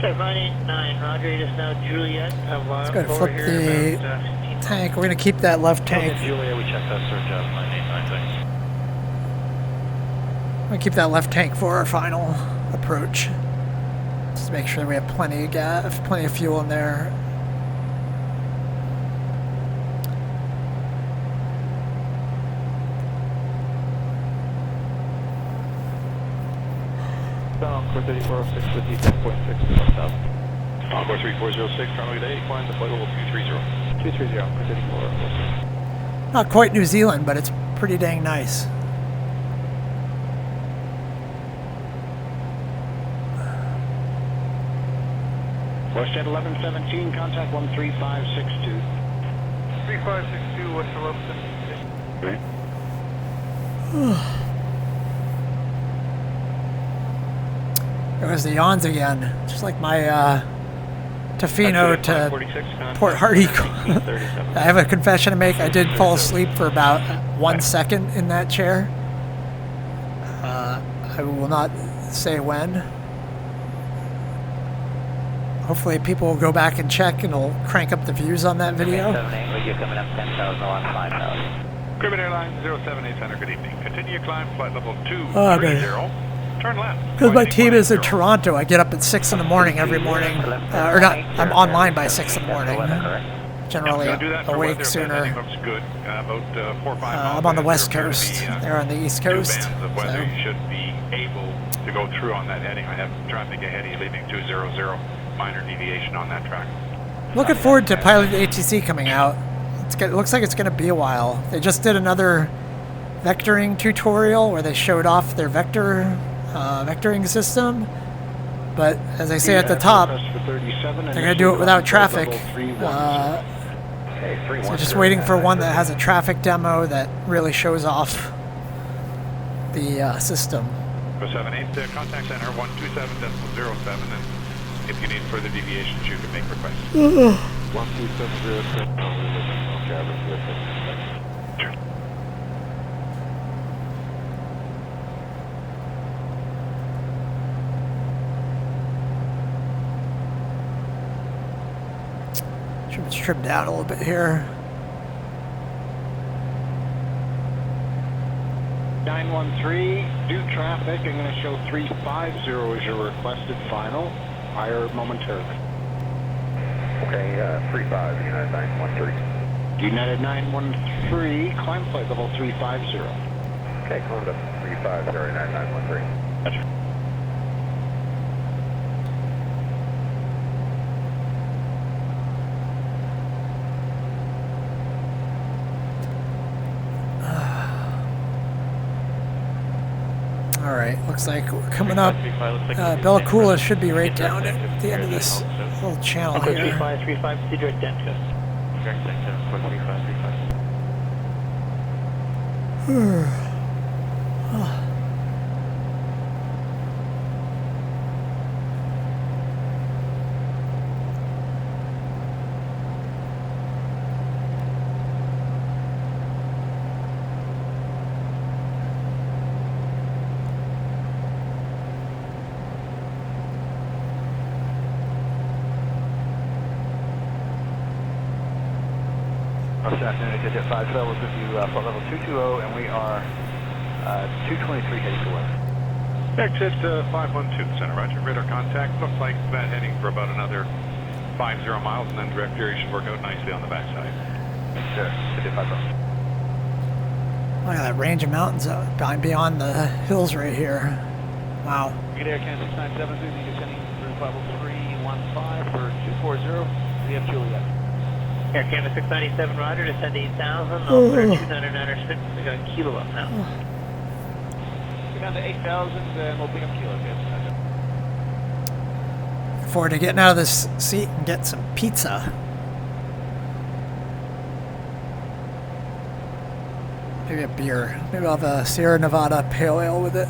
Okay, 989, Roger, just now Juliet. Let's go ahead and flip the tank. We're going to keep that left tank. Juliet, we checked that, sir, Jazz 989, thanks. I'm going to keep that left tank for our final approach. Just to make sure we have plenty of gas, plenty of fuel in there. Course 3406 with you 10.6 south. Encore 3406, runway day, climb to flight level 230. 230, course 3406. Not quite New Zealand, but it's pretty dang nice. WestJet 1117, contact 13562. 3562, what's your 1117? There's the yawns again, just like my Tofino to Port Hardy. I have a confession to make. I did fall asleep for about 1 second in that chair. I will not say when. Hopefully people will go back and check and it'll crank up the views on that video. You're coming up 10,000 on 5,000. Cribbin Airlines 078 good evening. Continue climb flight level 230. Turn left. Because my team is in Toronto, I get up at 6 in the morning every morning. Or not, I'm online by 6 in the morning. generally Yeah, do that for awake weather. sooner. If looks good. About 4 or 5 miles. I'm on the ahead, west there appear to coast. be, They're on the east 2 coast. bands of weather. So. You should be able to go through on that heading. I have traffic ahead of you leaving 200. Minor deviation on that track. Looking forward to Pilot2ATC coming out. It looks like it's going to be a while. They just did another vectoring tutorial where they showed off their vectoring system. But as I say at the top, they're going to do it without traffic. So just waiting for one that has a traffic demo that really shows off the system. 78, contact center 127.07, and if you need further deviations, you can make requests. 127.07, Should trim down a little bit here. 913, due traffic. I'm going to show 350 as your requested final. Higher momentarily. Okay, 35, United 913. United 913, climb flight level 350. Okay, climb to 350, United 913. Gotcha. Alright, looks like we're coming up. Bella Coola should be right down at the end of this little channel here. 3535, direct down to us. Good afternoon, Digit 5 we'll give you flight level 220, and we are 223 heading to west. Exit 512, Center Roger. Radar contact. Looks like that heading for about another 50 miles, and then direct area should work out nicely on the backside. Thanks, sir. Digit 5 Look at that range of mountains beyond the hills right here. Wow. Good Air Kansas 973, descending through level 315 for 240. We have Juliet. Air Canada 697, Roger, descend 8,000, altimeter 2996, we got Kilo up now. We're down to 8,000, and we'll pick up Kilo, yes. Looking forward to getting out of this seat and get some pizza. Maybe a beer. Maybe I'll have a Sierra Nevada Pale Ale with it.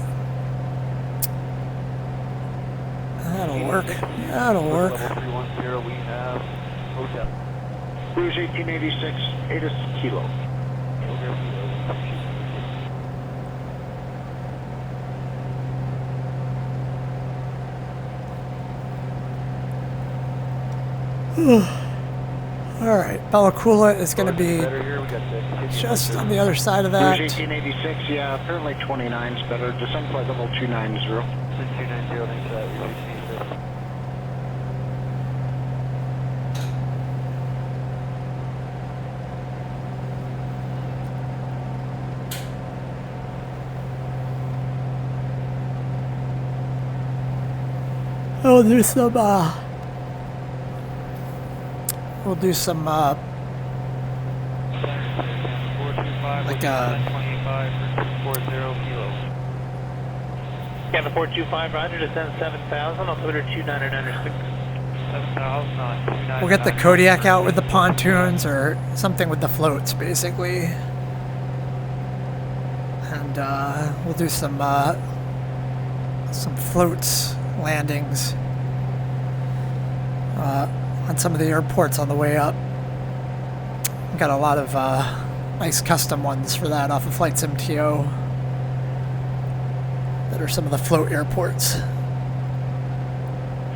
That'll work. That'll work. Level 310, we have hotel. Rouge 1886, ATIS Kilo. Alright, Bella Coola is going to be just on the other side of that. Rouge 1886, yeah, apparently 29 is better. Descend flight level 290. 290, thanks, Rouge 1886. We'll do some, like, Canada 425, Roger, descend 7,000, altimeter 2996. 7,000, we'll get the Kodiak out with the pontoons or something with the floats, basically. And, we'll do some floats landings on some of the airports on the way up. We've got a lot of nice custom ones for that off of Flights MTO that are some of the float airports.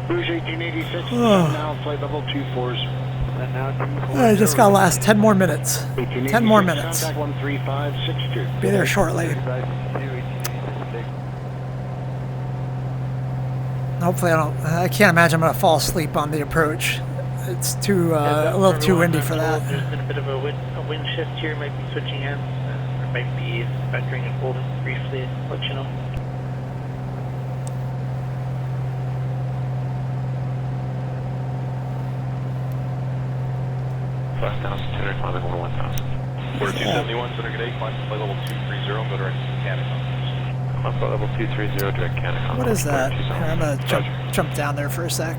Rouge 1886, now flight level 24s. And now 240. I just gotta last 10 more minutes. 10 more minutes. Contact 13562. Be there shortly. Hopefully I can't imagine I'm gonna fall asleep on the approach. it's too a little too windy for that. There's been a bit of a wind shift here. Might be switching ends, or might be vectoring and holding briefly. Let you know. Flight 1000, climbing over 1000. Order 271, center good 8, climb to flight level 230, go direct to Canada. Climb flight level 230, direct Canada. What is that? Here, I'm gonna jump down there for a sec.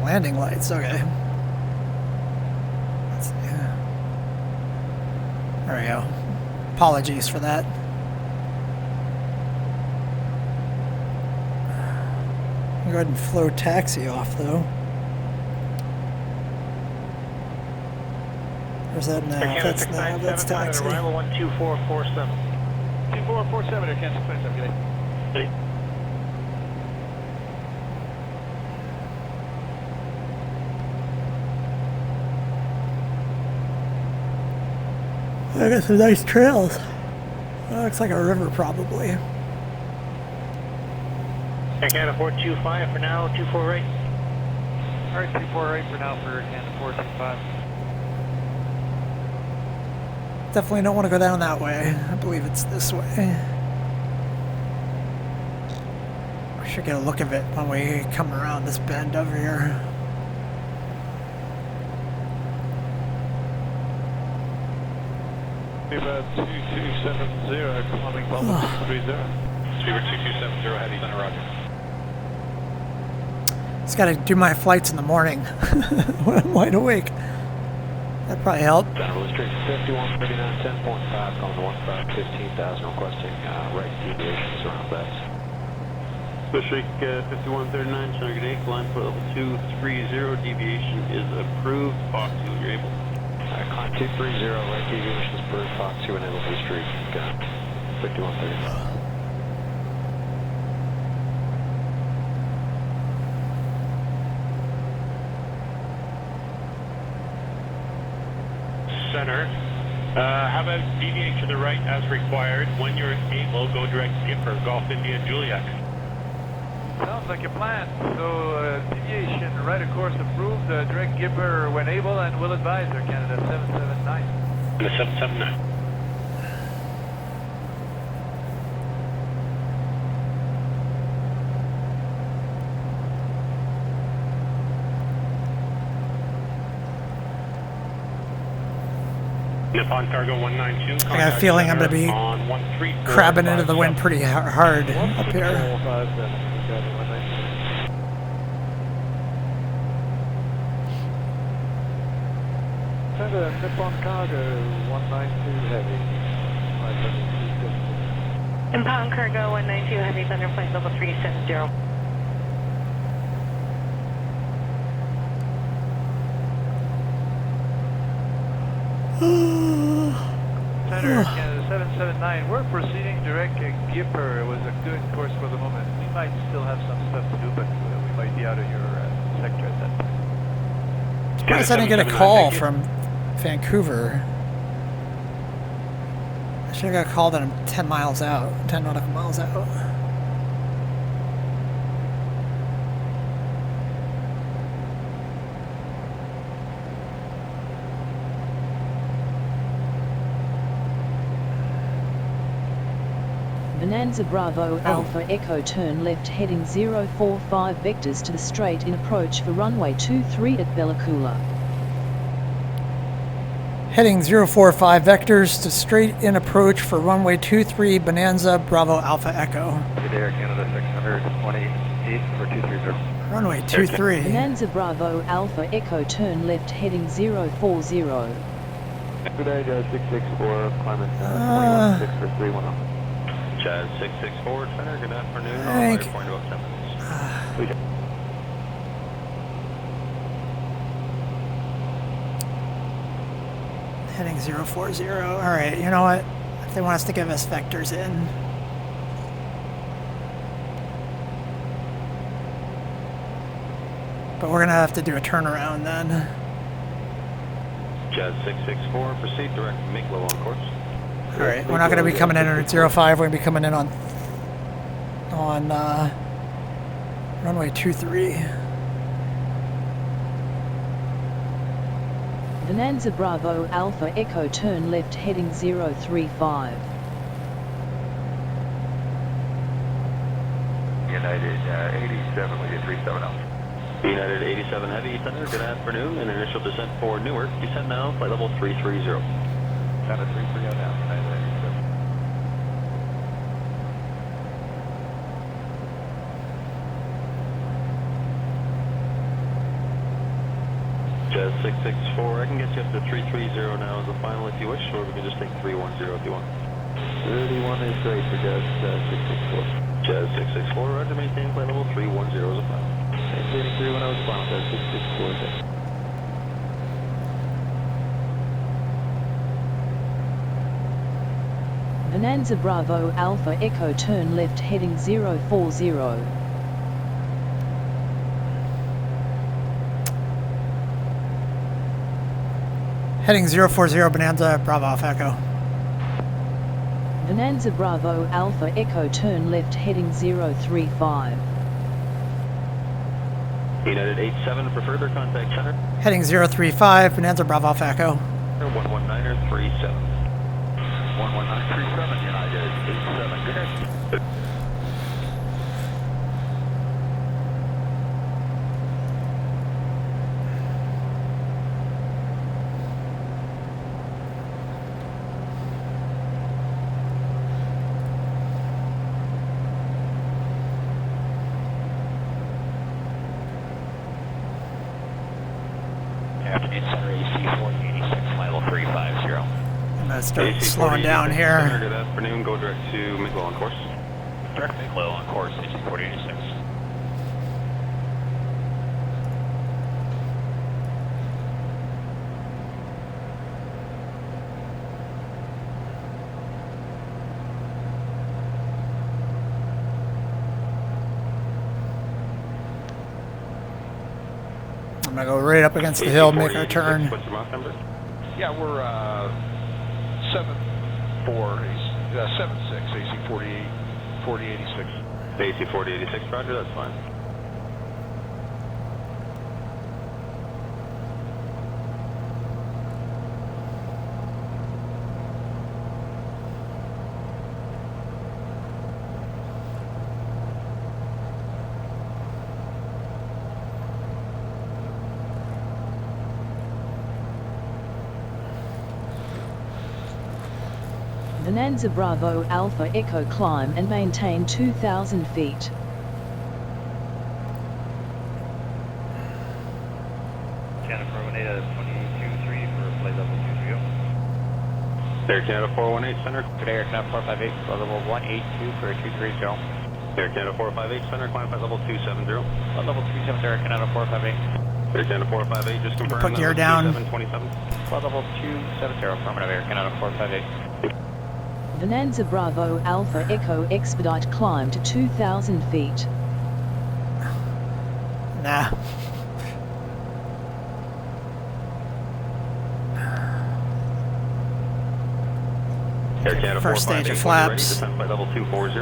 Landing lights, okay. Let's see. There we go. Apologies for that. I'll go ahead and flow taxi off though. Where's that now? That's nav, that's taxi. Arrival 12447. 2447 here, Kansas 27, good day. I got some nice trails. That looks like a river, probably. Canada 425 for now, 24 right. Alright, 24 right for now for Canada 425. Definitely don't want to go down that way. I believe it's this way. We should get a look of it when we come around this bend over here. Speedbird 2270, climbing Bomber 630. Speedbird 2270, heavy center, roger. Just got to do my flights in the morning when I'm wide awake. That probably helped. Down Street 5139, 10.5, calling to 15,000, requesting right deviations around base. Bushwick 5139, center good 8, climb for level 230, deviation is approved. Fox 2, you're able. Climb 230, right deviations per Fox 2 enable Blue Street, 5139. Center. How about deviate to the right as required? When you're able, go direct Gipper, Golf India Juliet. Sounds like a plan. So deviation, right of course approved, direct Gipper when able, and will advise her, Canada 779. And the 779. Nippon Cargo 192. I got a feeling I'm going to be crabbing into the wind pretty hard up here. Nippon Cargo 192 heavy. Impound Cargo 192 heavy, thunder flight level 370. Center, Canada 779, we're proceeding direct Gipper. It was a good course for the moment. We might still have some stuff to do, but we might be out of your sector at that time. I guess I didn't get a call from Vancouver. I should have got a call that I'm 10 miles out, 10 nautical miles out. Bonanza Bravo Alpha Echo turn left heading 045 vectors to the straight in approach for runway 23 at Bella Coola. Heading 045 vectors to straight in approach for runway 23 Bonanza Bravo Alpha Echo. Good day, Air Canada 600, 188 for 230. Runway 23. Bonanza Bravo Alpha Echo turn left heading 040. Good day, Jazz 664, climbing 216 for 310. Chaz 664, center, good afternoon. Thank you. Heading 040. Alright, you know what? If they want us to give us vectors in. But we're going to have to do a turnaround then. Chaz 664, proceed direct Miklo on course. Alright, we're not going to be coming in at 05, we're going to be coming in on on runway 23. Bonanza Bravo Alpha Echo turn left heading 035. United 87 with you 37 Alpha. United 87 Heavy Center, good afternoon, and initial descent for Newark. Descend now, flight level 330. Down to 330 now, United 87. Jazz 664, I can get you up to 330 now as a final if you wish, or we can just take 310 if you want. 31 is great for Jazz 664. Jazz 664, roger, maintain flight level 310 as a final. Maintaining 310 as a final, Jazz 664 is it. Bonanza Bravo Alpha Echo turn left heading 040. Heading 040 Bonanza Bravo Alpha Echo. Bonanza Bravo Alpha Echo turn left heading 035. United 87 for further contact center. Heading 035 Bonanza Bravo Alpha Echo. 119er 37. 11937 United 87, good day. Afternoon Center AC 4086, flight level 350. I'm going to start AC slowing down here. Center, good afternoon, go direct to Miglow on course. Direct Miglow on course, AC 4086. I'm going to go right up against the hill, make our turn. What's your Mach number? Yeah, we're 76 AC 4086. AC 4086, roger, that's fine. Bonanza Bravo Alpha Echo climb and maintain 2,000 feet. Canada 418 223 for flight level 230. Air Canada 418 Center. Today Air Canada 458, flight level 182 for 230. Air Canada 458 Center, climb flight level 270. Flight level 270, Air Canada 458. Air Canada 458, just confirm. Put gear down. 2727. Flight level 270, affirmative, Air Canada 458. Bonanza Bravo Alpha Echo expedite climb to 2,000 feet. Nah. Air Canada First stage of 458, flaps. ready, descent flight level 240.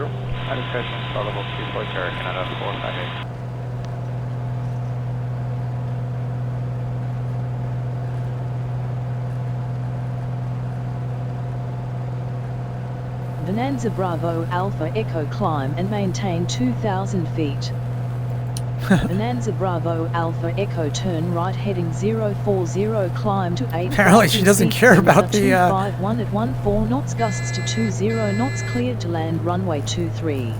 Out of Cessna, flight level 240, Air Canada 458. Bonanza Bravo Alpha Echo climb and maintain 2,000 feet. Bonanza Bravo Alpha Echo turn right heading 040 climb to 8,000 Apparently she doesn't feet, care about the 251 at 14 knots, gusts to 20 knots, cleared to land runway 23.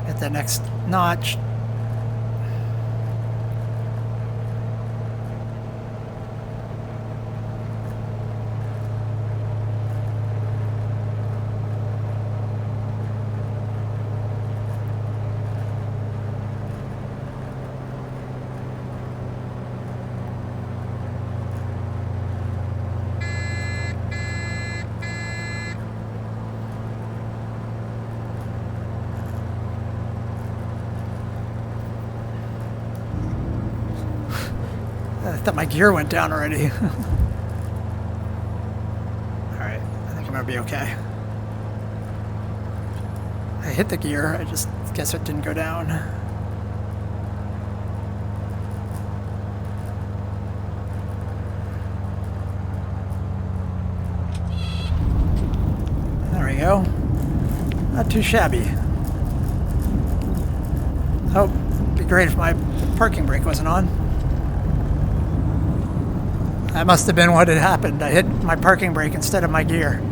At the next notch. thought my gear went down already. Alright, I think I'm gonna be okay. I hit the gear, I just guess it didn't go down. There we go. Not too shabby. Oh, it'd be great if my parking brake wasn't on. That must have been what had happened. I hit my parking brake instead of my gear.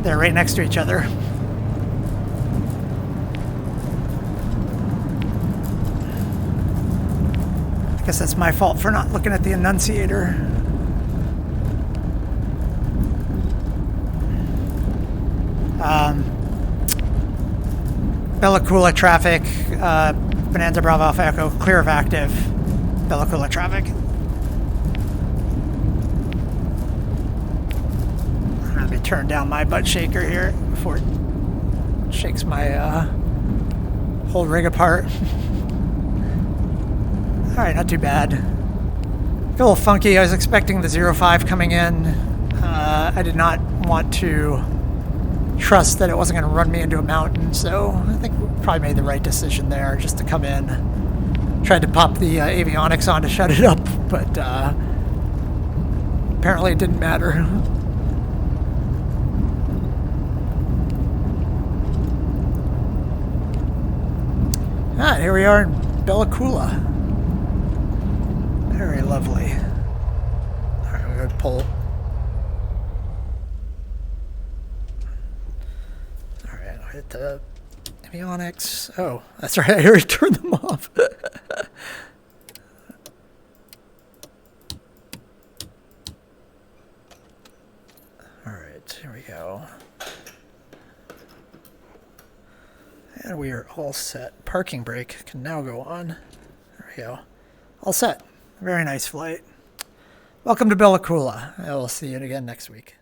They're right next to each other. I guess that's my fault for not looking at the annunciator. Bella Coola traffic, Bonanza Bravo Alpha Echo, clear of active. Bella Coola traffic. Let me turn down my butt shaker here before it shakes my whole rig apart. Alright, not too bad. Feel a little funky. I was expecting the 05 coming in. I did not want to trust that it wasn't going to run me into a mountain, so I think we probably made the right decision there, just to come in. Tried to pop the avionics on to shut it up, but apparently it didn't matter. Alright, here we are in Bella Coola. Very lovely. Alright, we're going to pull. Hit the avionics. Oh, that's right. I already turned them off. All right, here we go. And we are all set. Parking brake can now go on. There we go. All set. Very nice flight. Welcome to Bella Coola. I will see you again next week.